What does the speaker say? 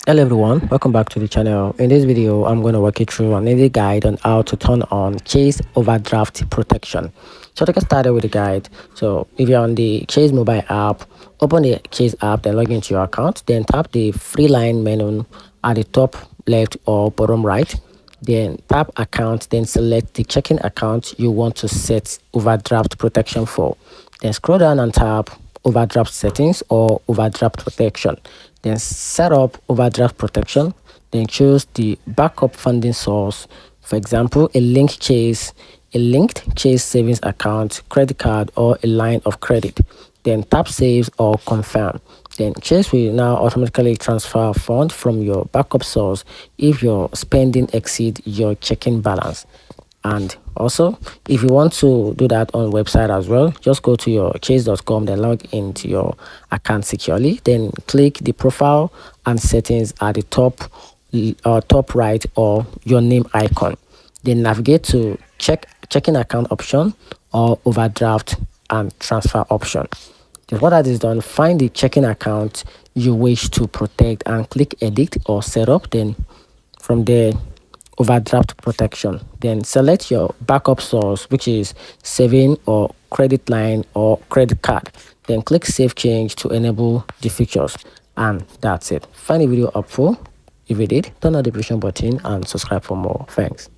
Hello everyone, welcome back to the channel. In this video, I'm going to walk you through an easy guide on how to turn on Chase overdraft protection. So to get started with the guide, so if you're on the Chase mobile app, open the Chase app, then log into your account, then tap the free line menu at the top left or bottom right. Then tap account, then select the checking account you want to set overdraft protection for. Then scroll down and tap overdraft settings or overdraft protection. Then set up overdraft protection. Then choose the backup funding source. For example, a linked Chase savings account, credit card, or a line of credit. Then tap save or confirm. Then Chase will now automatically transfer a fund from your backup source if your spending exceed your checking balance. And also, if you want to do that on website as well, just go to your chase.com, then log into your account securely, then click the profile and settings at the top right or your name icon. Then navigate to checking account option or overdraft and transfer option. Then what that is done, find the checking account you wish to protect and click edit or set up. Then from there, overdraft protection. Then select your backup source, which is saving or credit line or credit card. Then click save change to enable the features. And that's it. Find the video helpful. If you did, turn on the notification button and subscribe for more. Thanks.